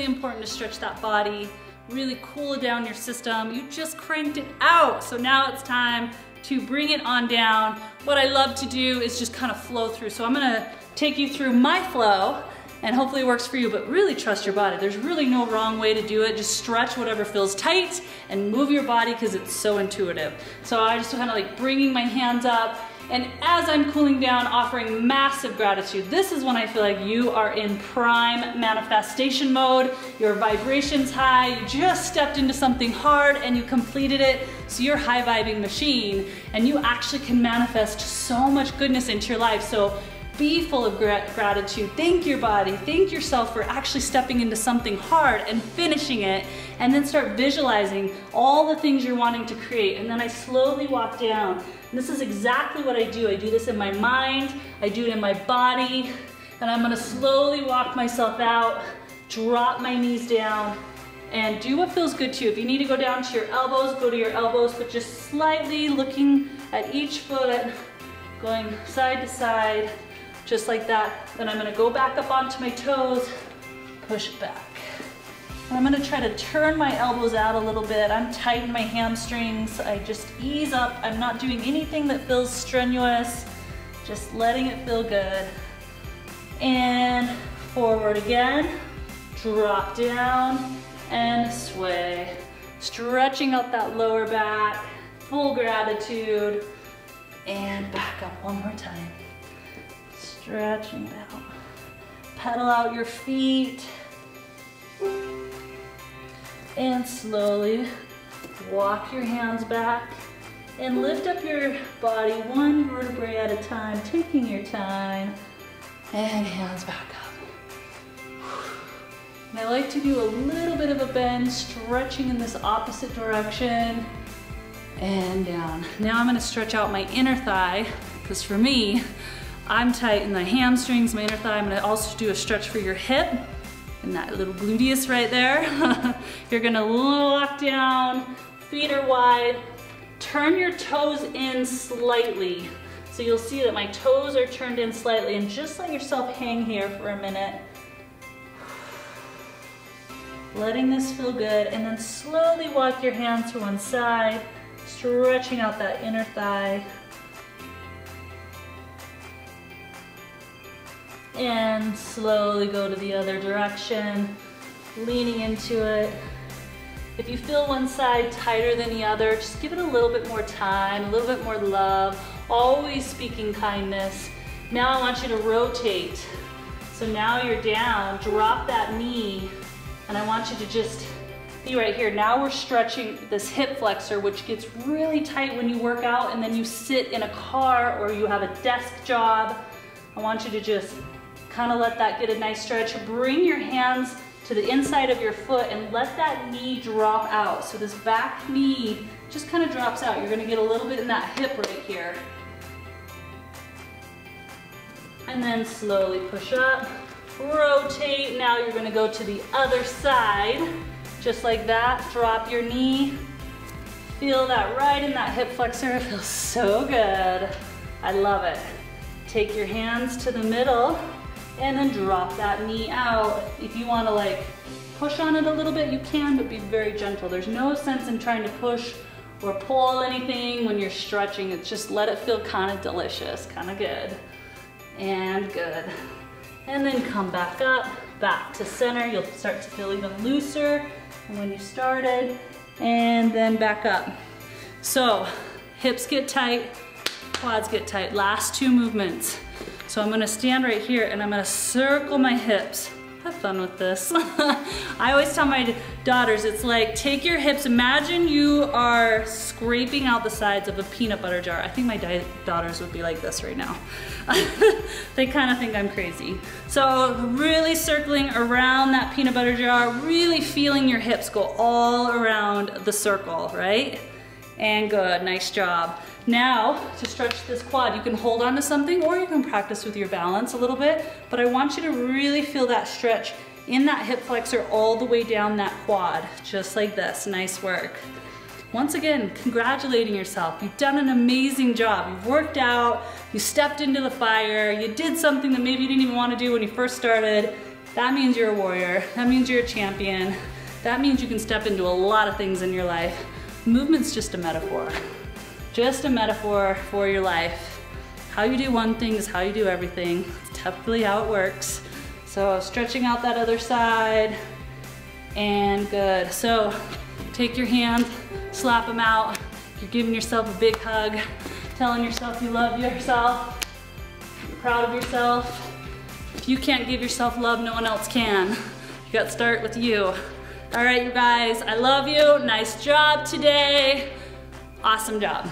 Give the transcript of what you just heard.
important to stretch that body, really cool down your system. You just cranked it out. So now it's time to bring it on down. What I love to do is just kind of flow through. So I'm gonna take you through my flow and hopefully it works for you, but really trust your body. There's really no wrong way to do it. Just stretch whatever feels tight and move your body because it's so intuitive. So I just kind of like bringing my hands up, and as I'm cooling down, offering massive gratitude. This is when I feel like you are in prime manifestation mode. Your vibration's high, you just stepped into something hard and you completed it. So you're high vibing machine and you actually can manifest so much goodness into your life. So be full of gratitude. Thank your body, thank yourself for actually stepping into something hard and finishing it, and then start visualizing all the things you're wanting to create. And then I slowly walk down. And this is exactly what I do. I do this in my mind, I do it in my body, and I'm gonna slowly walk myself out, drop my knees down, and do what feels good to you. If you need to go down to your elbows, go to your elbows, but just slightly looking at each foot, going side to side, just like that. Then I'm gonna go back up onto my toes, push back. And I'm gonna try to turn my elbows out a little bit. I'm tight in my hamstrings. I just ease up. I'm not doing anything that feels strenuous, just letting it feel good. And forward again, drop down and sway. Stretching out that lower back, full gratitude, and back up one more time. Stretching it out. Pedal out your feet. And slowly walk your hands back and lift up your body one vertebrae at a time, taking your time, and hands back up. And I like to do a little bit of a bend, stretching in this opposite direction and down. Now I'm gonna stretch out my inner thigh, because for me, I'm tight in the hamstrings, my inner thigh. I'm gonna also do a stretch for your hip and that little gluteus right there. You're gonna lock down, feet are wide. Turn your toes in slightly. So you'll see that my toes are turned in slightly, and just let yourself hang here for a minute. Letting this feel good, and then slowly walk your hands to one side, stretching out that inner thigh. And slowly go to the other direction, leaning into it. If you feel one side tighter than the other, just give it a little bit more time, a little bit more love, always speaking kindness. Now I want you to rotate. So now you're down, drop that knee, and I want you to just be right here. Now we're stretching this hip flexor, which gets really tight when you work out and then you sit in a car or you have a desk job. I want you to just kind of let that get a nice stretch. Bring your hands to the inside of your foot and let that knee drop out. So this back knee just kind of drops out. You're gonna get a little bit in that hip right here. And then slowly push up, rotate. Now you're gonna go to the other side, just like that. Drop your knee. Feel that right in that hip flexor. It feels so good. I love it. Take your hands to the middle and then drop that knee out. If you wanna like push on it a little bit, you can, but be very gentle. There's no sense in trying to push or pull anything when you're stretching. It's just let it feel kind of delicious, kind of good. And good. And then come back up, back to center. You'll start to feel even looser than when you started. And then back up. So hips get tight, quads get tight. Last two movements. So I'm gonna stand right here and I'm gonna circle my hips. Have fun with this. I always tell my daughters, it's like, take your hips, imagine you are scraping out the sides of a peanut butter jar. I think my daughters would be like this right now. They kind of think I'm crazy. So really circling around that peanut butter jar, really feeling your hips go all around the circle, right? And good, nice job. Now, to stretch this quad, you can hold on to something or you can practice with your balance a little bit, but I want you to really feel that stretch in that hip flexor all the way down that quad, just like this. Nice work. Once again, congratulating yourself. You've done an amazing job. You've worked out, you stepped into the fire, you did something that maybe you didn't even want to do when you first started. that means you're a warrior. That means you're a champion. That means you can step into a lot of things in your life. Movement's just a metaphor. Just a metaphor for your life. How you do one thing is how you do everything. It's typically how it works. So stretching out that other side, and good. So take your hands, slap them out. You're giving yourself a big hug, telling yourself you love yourself, you're proud of yourself. If you can't give yourself love, no one else can. You got to start with you. All right, you guys, I love you. Nice job today. Awesome job.